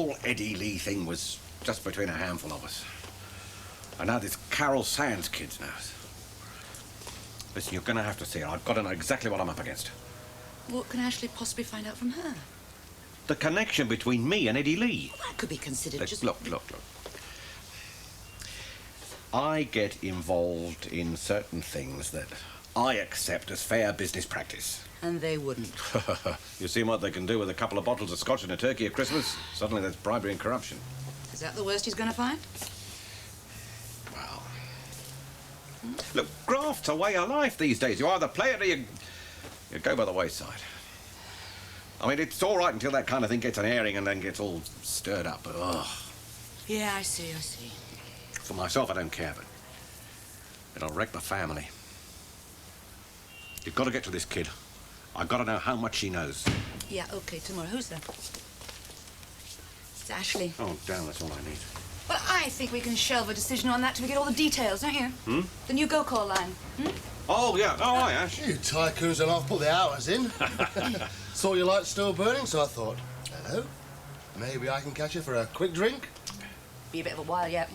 whole Eddie Lee thing was just between a handful of us. And now this Carol Sands kid's knows. Listen, you're going to have to see her. I've got to know exactly what I'm up against. What can Ashley possibly find out from her? The connection between me and Eddie Lee. Well, that could be considered just... Look. I get involved in certain things that I accept as fair business practice. And they wouldn't. You see what they can do with a couple of bottles of scotch and a turkey at Christmas? Suddenly there's bribery and corruption. Is that the worst he's going to find? Well... Look, graft's a way of life these days. You either play it or you go by the wayside. I mean, it's all right until that kind of thing gets an airing and then gets all stirred up, but ugh. Yeah, I see. For myself, I don't care, but it'll wreck the family. You've got to get to this kid. I've got to know how much she knows. Yeah, OK, tomorrow. Who's there? It's Ashley. Oh, damn, that's all I need. Well, I think we can shelve a decision on that till we get all the details, don't you? Hmm? The new go-call line. Oh, yeah. Oh, hi, Ash. You tycoons will have put the hours in. Saw your light still burning, so I thought, hello, maybe I can catch you for a quick drink. Be a bit of a while yet.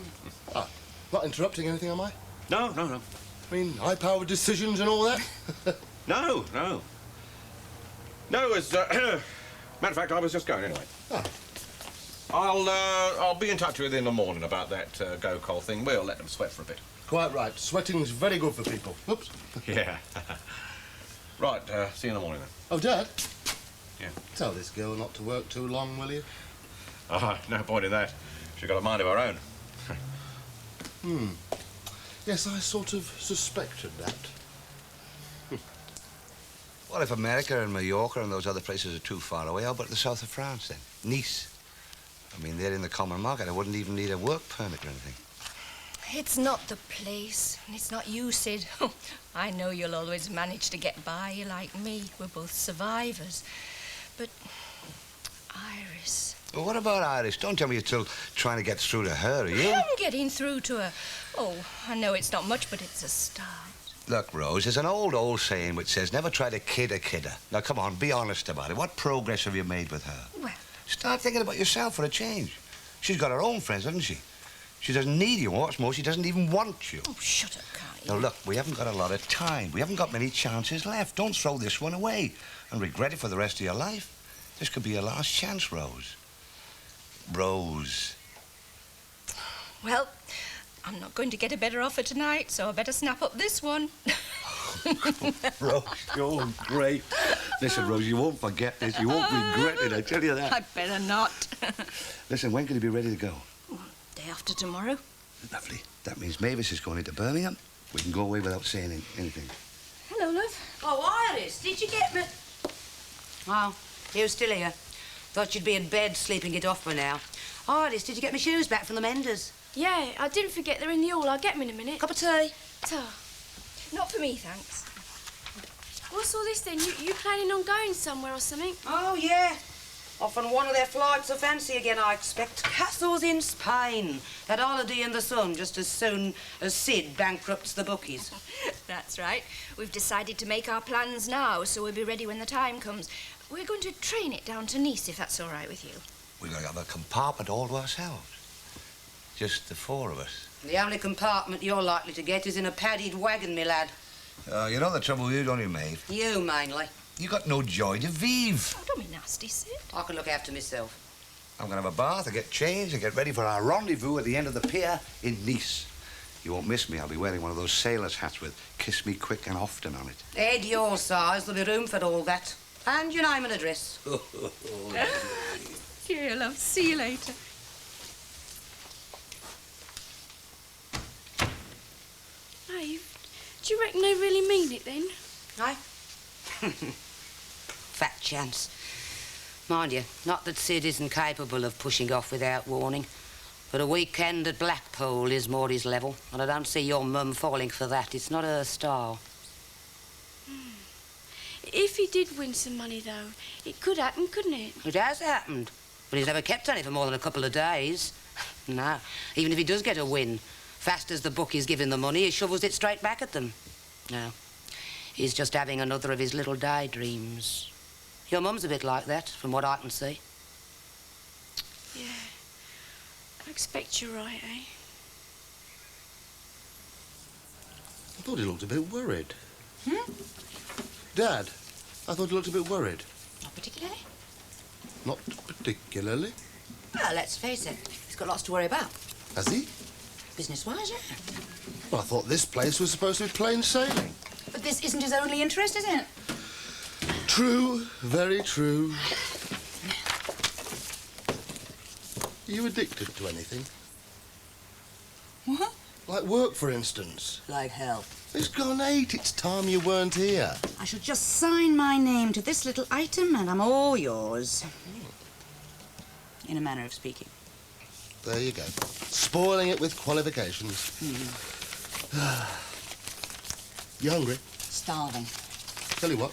Ah, not interrupting anything, am I? No. I mean, high-powered decisions and all that? No. No, as matter of fact, I was just going anyway. Ah. I'll be in touch with you in the morning about that go-call thing. We'll let them sweat for a bit. Quite right. Sweating's very good for people. Oops. Yeah. Right, see you in the morning then. Oh, Dad? Yeah. Tell this girl not to work too long, will you? Oh, no point in that. She's got a mind of her own. Yes, I sort of suspected that. What if America and Mallorca and those other places are too far away? How about the south of France, then? Nice. I mean, they're in the common market. I wouldn't even need a work permit or anything. It's not the place, and it's not you, Sid. I know you'll always manage to get by. You're like me. We're both survivors. But Iris... Well, what about Iris? Don't tell me you're still trying to get through to her, are you? I'm getting through to her. Oh, I know it's not much, but it's a start. Look, Rose, there's an old saying which says never try to kid a kidder. Now, come on, be honest about it. What progress have you made with her? Well... Start thinking about yourself for a change. She's got her own friends, hasn't she? She doesn't need you. What's more, she doesn't even want you. Oh, shut up, can't you? Now, look, we haven't got a lot of time. We haven't got many chances left. Don't throw this one away and regret it for the rest of your life. This could be your last chance, Rose. Rose. Well, I'm not going to get a better offer tonight, so I better snap up this one. Rose, you're great. Listen, Rose, you won't forget this. You won't regret it, I tell you that. I'd better not. Listen, when can you be ready to go? Day after tomorrow. Lovely. That means Mavis is going into Birmingham. We can go away without saying anything. Hello, love. Oh, Iris, did you get me... Oh, you're still here. Thought you'd be in bed sleeping it off by now. Iris, did you get my shoes back from the menders? Yeah, I didn't forget they're in the hall. I'll get them in a minute. Cup of tea? Not for me, thanks. What's all this then? You planning on going somewhere or something? Oh, yeah. Off on one of their flights of fancy again, I expect. Castles in Spain. That holiday in the sun just as soon as Sid bankrupts the bookies. That's right. We've decided to make our plans now, so we'll be ready when the time comes. We're going to train it down to Nice, if that's all right with you. We're going to have a compartment all to ourselves. Just the four of us. The only compartment you're likely to get is in a padded wagon, me lad. You know the trouble with you, don't you, Maeve? You, mainly. You got no joy de vivre. Oh, don't be nasty, Sid. I can look after myself. I'm going to have a bath, I get changed, and get ready for our rendezvous at the end of the pier in Nice. You won't miss me. I'll be wearing one of those sailor's hats with "Kiss me quick and often" on it. Head your size, there'll be room for all that. And your name and address. Here, love. See you later. Maeve, do you reckon they really mean it then? Aye? Fat chance. Mind you, not that Sid isn't capable of pushing off without warning, but a weekend at Blackpool is more his level, and I don't see your mum falling for that. It's not her style. If he did win some money, though, it could happen, couldn't it? It has happened, but he's never kept any for more than a couple of days. No, even if he does get a win, fast as the bookies give him the money, he shovels it straight back at them. No, he's just having another of his little daydreams. Your mum's a bit like that, from what I can see. Yeah. I expect you're right, eh? I thought he looked a bit worried. Dad, I thought he looked a bit worried. Not particularly. Not particularly. Well, let's face it. He's got lots to worry about. Has he? Business-wise, yeah. Well, I thought this place was supposed to be plain sailing. But this isn't his only interest, is it? True, very true. Are you addicted to anything? What? Like work, for instance. Like hell. It's gone 8. It's time you weren't here. I shall just sign my name to this little item and I'm all yours. In a manner of speaking. There you go. Spoiling it with qualifications. You hungry? Starving. Tell you what.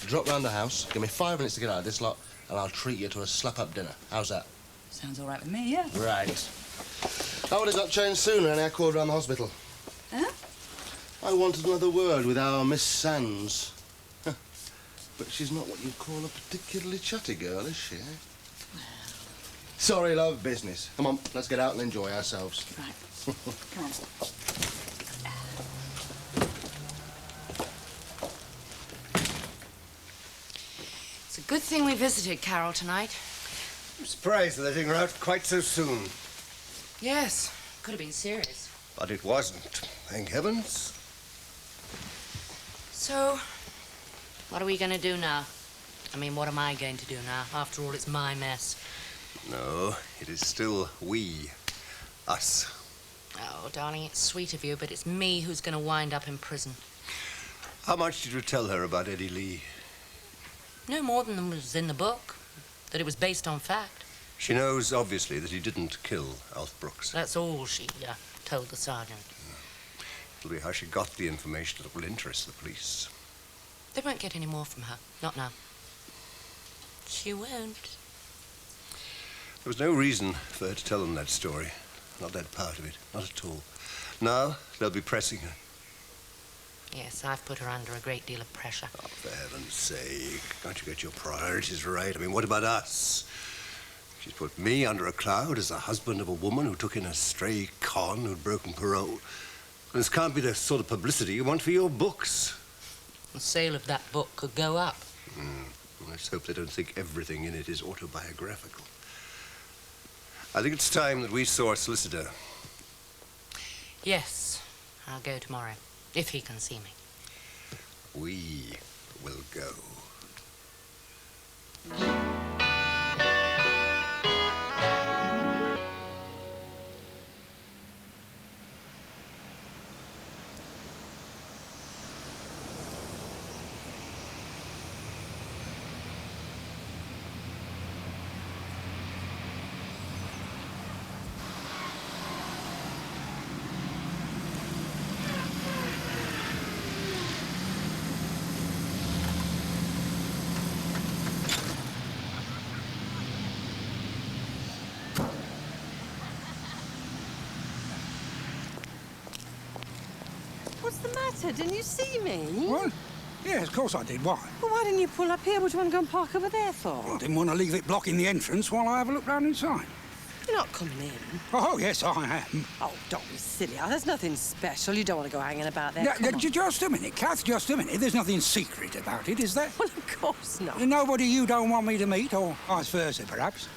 Drop round the house, give me 5 minutes to get out of this lot, and I'll treat you to a slap-up dinner. How's that? Sounds all right with me, yeah. Right. I would have got changed sooner, and I called round the hospital. Huh? I wanted another word with our Miss Sands. But she's not what you'd call a particularly chatty girl, is she, eh? Sorry, love, business. Come on, let's get out and enjoy ourselves. Right. Come on. It's a good thing we visited Carol tonight. I'm surprised letting her out quite so soon. Yes, could have been serious. But it wasn't, thank heavens. So, what are we going to do now? I mean, what am I going to do now? After all, it's my mess. No, it is still we. Us. Oh, darling, it's sweet of you, but it's me who's going to wind up in prison. How much did you tell her about Eddie Lee? No more than was in the book. That it was based on fact. She knows, obviously, that he didn't kill Alf Brooks. That's all she told the sergeant. It'll be how she got the information that will interest the police. They won't get any more from her. Not now. She won't. There was no reason for her to tell them that story. Not that part of it. Not at all. Now, they'll be pressing her. Yes, I've put her under a great deal of pressure. Oh, for heaven's sake. Can't you get your priorities right? I mean, what about us? She's put me under a cloud as the husband of a woman who took in a stray con who'd broken parole. And this can't be the sort of publicity you want for your books. The sale of that book could go up. Let's hope they don't think everything in it is autobiographical. I think it's time that we saw a solicitor. Yes, I'll go tomorrow, if he can see me. We will go. What's the matter? Didn't you see me? What? Yeah, of course I did. Why? Well, why didn't you pull up here? What do you want to go and park over there for? I didn't want to leave it blocking the entrance while I have a look round inside. You're not coming in. Oh, yes, I am. Oh, don't be silly. There's nothing special. You don't want to go hanging about there. Just a minute, Kath, just a minute. There's nothing secret about it, is there? Well, of course not. Nobody you don't want me to meet, or vice versa, perhaps?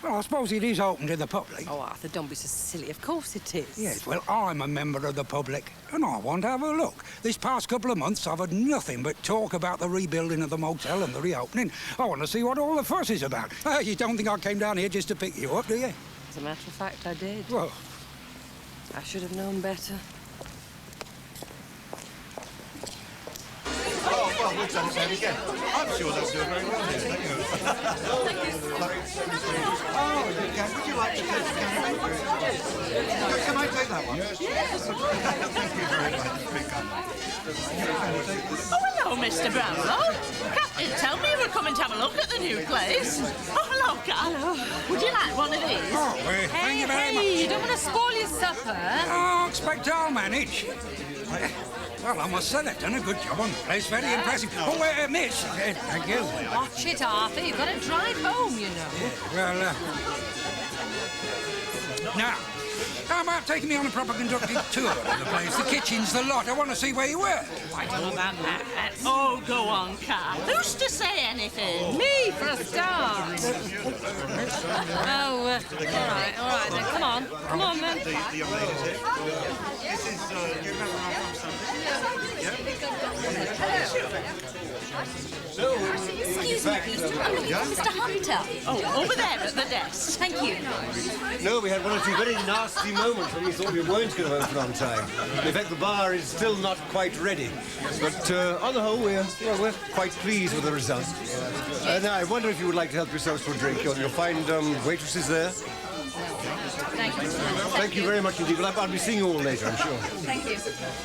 Well, I suppose it is open to the public. Oh, Arthur, don't be so silly. Of course it is. Yes, well, I'm a member of the public, and I want to have a look. This past couple of months, I've had nothing but talk about the rebuilding of the motel and the reopening. I want to see what all the fuss is about. You don't think I came down here just to pick you up, do you? As a matter of fact, I did. Well, I should have known better. Oh, well, we've done it again. I'm sure that's doing very well here. Thank you. Oh, would you like to take the camera? Can I take that one? Yes. Thank you very much. Oh, hello, Mr. Brownlow. Kath didn't tell me you were coming to have a look at the new place. Oh, hello, Kath. Would you like one of these? Oh, thank you very much. You don't want to spoil your supper. Oh, I expect I'll manage. Well, I must say they've done a good job on the place. Very impressive. Oh, miss. Thank you. Watch it, Arthur. You've got to drive home, you know. Well, now, how about taking me on a proper conducted tour of the place? The kitchens, the lot. I want to see where you were. I don't know about that. Oh, go on, Kath. Who's to say anything? Me, for a start. Oh, all right, then. Come on, then. Excuse me, please. I'm looking for Mr. Hunter. Oh, over there at the desk. Thank you. No, we had one or two very nasty moments when we thought we weren't going to open on time. In fact, the bar is still not quite ready. But on the whole, we're quite pleased with the result. Now, I wonder if you would like to help yourselves to a drink. You'll find waitresses there. Thank you. Thank you very much indeed. Well, I'll be seeing you all later, I'm sure. Thank you.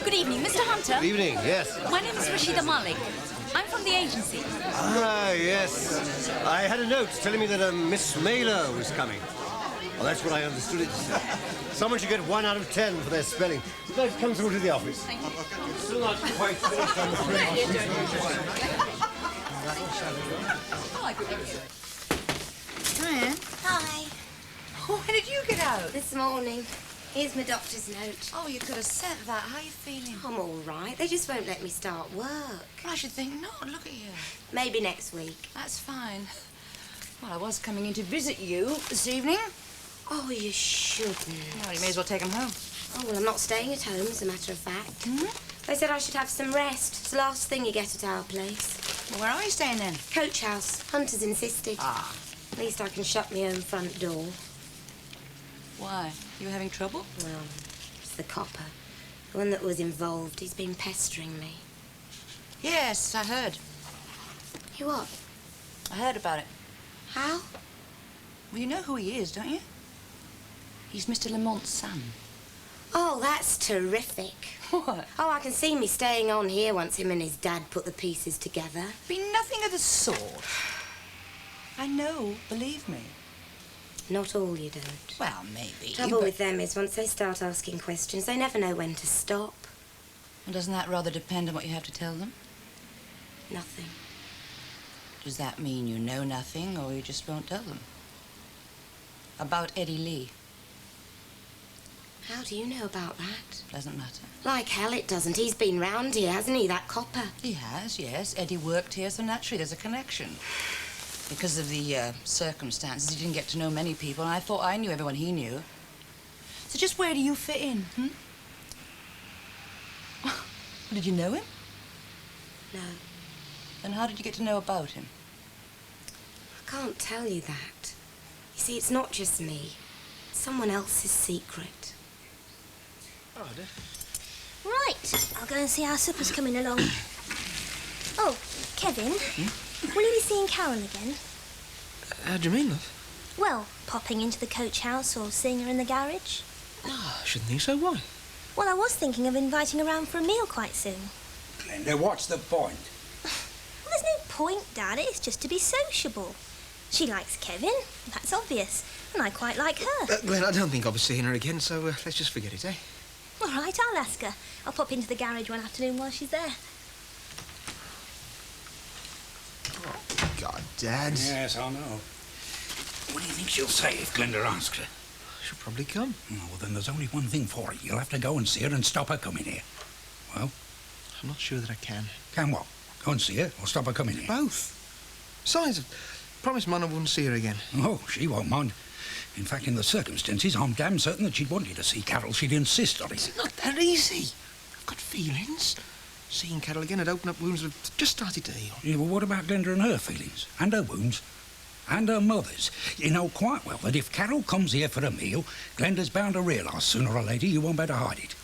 Good evening, Mr. Hunter. Good evening, yes. My name is Rashida Malik. I'm from the agency. Ah, yes. I had a note telling me that Miss Mailer was coming. Well, that's what I understood it. Someone should get 1 out of 10 for their spelling. You'd like to come through to the office. Thank you. Still not quite finished, I'm afraid. Hiya. Hi. When did you get out? This morning. Here's my doctor's note. Oh, you could have sent that. How are you feeling? I'm all right. They just won't let me start work. Well, I should think not. Look at you. Maybe next week. That's fine. Well, I was coming in to visit you this evening. Oh, you shouldn't. Well, you may as well take them home. Oh, well, I'm not staying at home, as a matter of fact. They said I should have some rest. It's the last thing you get at our place. Well, where are you staying then? Coach house. Hunter's insisted. Ah. At least I can shut my own front door. Why? You having trouble? Well, it's the copper. The one that was involved. He's been pestering me. Yes, I heard. You what? I heard about it. How? Well, you know who he is, don't you? He's Mr. Lamont's son. Oh, that's terrific. What? Oh, I can see me staying on here once him and his dad put the pieces together. Be nothing of the sort. I know, believe me. Not all you don't. Well, maybe. Trouble with them is once they start asking questions, they never know when to stop. And doesn't that rather depend on what you have to tell them? Nothing. Does that mean you know nothing, or you just won't tell them? About Eddie Lee. How do you know about that? Doesn't matter. Like hell it doesn't. He's been round here, hasn't he, that copper? He has, yes. Eddie worked here, so naturally there's a connection. Because of the circumstances, he didn't get to know many people, and I thought I knew everyone he knew. So just where do you fit in, Did you know him? No. Then how did you get to know about him? I can't tell you that. You see, it's not just me. It's someone else's secret. Oh, dear. Right, I'll go and see how supper's coming along. Oh, Kevin, will you be seeing Carol again? How do you mean, love? Well, popping into the coach house or seeing her in the garage. Oh, I shouldn't think so. Why? Well, I was thinking of inviting her round for a meal quite soon. Glenda, what's the point? Well, there's no point, Dad. It's just to be sociable. She likes Kevin, that's obvious, and I quite like her. Glenn, I don't think I'll be seeing her again, so let's just forget it, eh? All right, I'll ask her. I'll pop into the garage one afternoon while she's there. Oh, God, Dad. Yes, I know. What do you think she'll say if Glenda asks her? She'll probably come. Oh, well, then there's only one thing for it. You'll have to go and see her and stop her coming here. Well? I'm not sure that I can. Can what? Go and see her or stop her coming here? Both. Besides, I promised Mum I wouldn't see her again. Oh, she won't mind. In fact, in the circumstances, I'm damn certain that she'd want you to see Carol. She'd insist on it. It's not that easy. I've got feelings. Seeing Carol again would open up wounds that have just started to heal. Yeah, well, what about Glenda and her feelings? And her wounds? And her mother's? You know quite well that if Carol comes here for a meal, Glenda's bound to realise sooner or later you won't better hide it.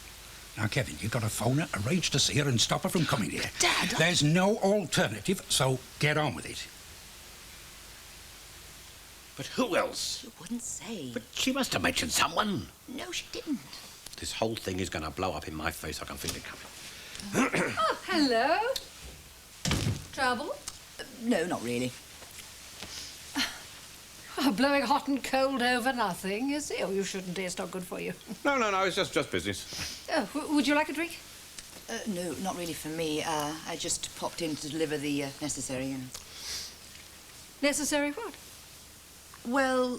Now, Kevin, you've got to phone her, arrange to see her and stop her from coming here. Dad, There's no alternative, so get on with it. But who else? You wouldn't say. But she must have mentioned someone. No, she didn't. This whole thing is going to blow up in my face. I can feel it coming. Oh, hello. Trouble? No, not really. Oh, blowing hot and cold over nothing, is it? Oh, you shouldn't. It's not good for you. No, it's just business. Oh, would you like a drink? No, not really for me. I just popped in to deliver the necessary, you know. Necessary what? Well,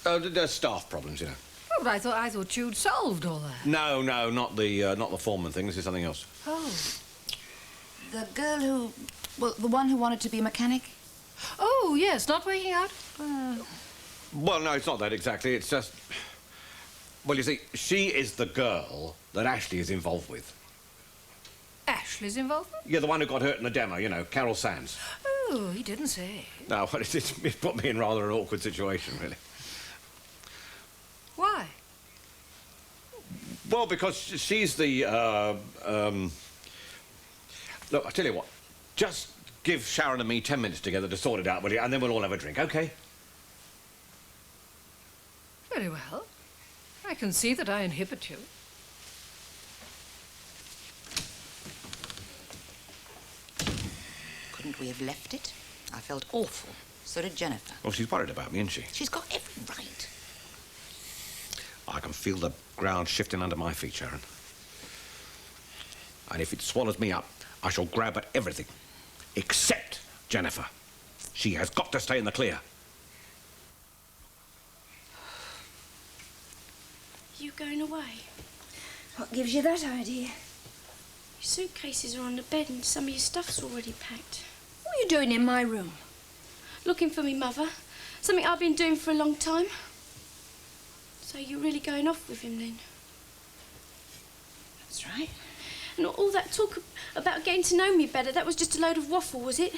there's staff problems, you know. Oh, but I thought you'd solved all that. No, not the foreman thing. This is something else. Oh. The girl who... Well, the one who wanted to be a mechanic? Oh, yes, not working out? Well, no, it's not that exactly. It's just... Well, you see, she is the girl that Ashley is involved with. Ashley's involvement? Yeah, the one who got hurt in the demo, you know, Carol Sands. Oh, he didn't say. No, well, it put me in rather an awkward situation, really. Why? Well, because she's the, Look, I tell you what. Just give Sharon and me 10 minutes together to sort it out, will you? And then we'll all have a drink, OK? Very well. I can see that I inhibit you. Couldn't we have left it? I felt awful. So did Jennifer. Well, she's worried about me, isn't she? She's got every right. I can feel the ground shifting under my feet, Sharon. And if it swallows me up, I shall grab at everything. Except Jennifer. She has got to stay in the clear. You going away? What gives you that idea? Your suitcases are on the bed and some of your stuff's already packed. What are you doing in my room? Looking for me, Mother. Something I've been doing for a long time. So you're really going off with him then? That's right. And all that talk about getting to know me better, that was just a load of waffle, was it?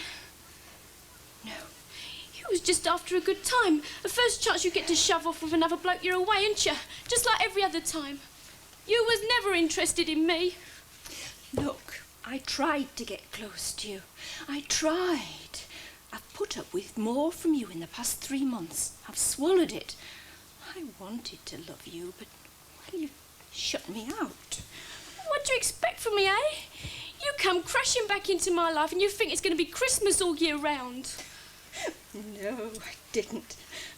No. You was just after a good time. The first chance you get to shove off with another bloke, you're away, ain't you? Just like every other time. You was never interested in me. Look, I tried to get close to you. I tried. I've put up with more from you in the past 3 months. I've swallowed it. I wanted to love you, but, well, you shut me out. What do you expect from me, eh? You come crashing back into my life and you think it's going to be Christmas all year round. No, I didn't.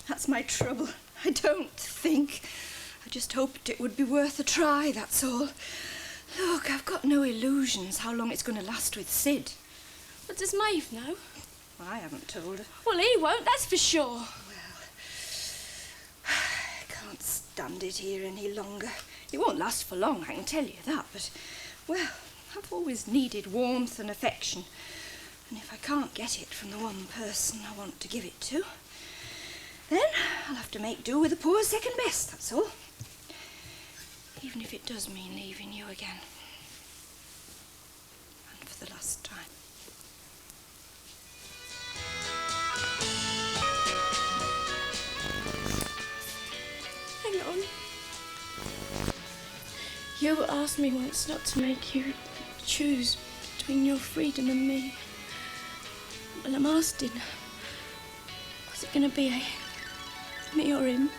That's my trouble. I don't think. I just hoped it would be worth a try, that's all. Look, I've got no illusions how long it's going to last with Sid. But does Maeve know? I haven't told her. Well, he won't, that's for sure. Well, I can't stand it here any longer. It won't last for long, I can tell you that, but, well, I've always needed warmth and affection. And if I can't get it from the one person I want to give it to, then I'll have to make do with a poor second best, that's all. Even if it does mean leaving you again. And for the last time. Hang on. You asked me once not to make you choose between your freedom and me. Well, I'm asking, was it going to be me or him?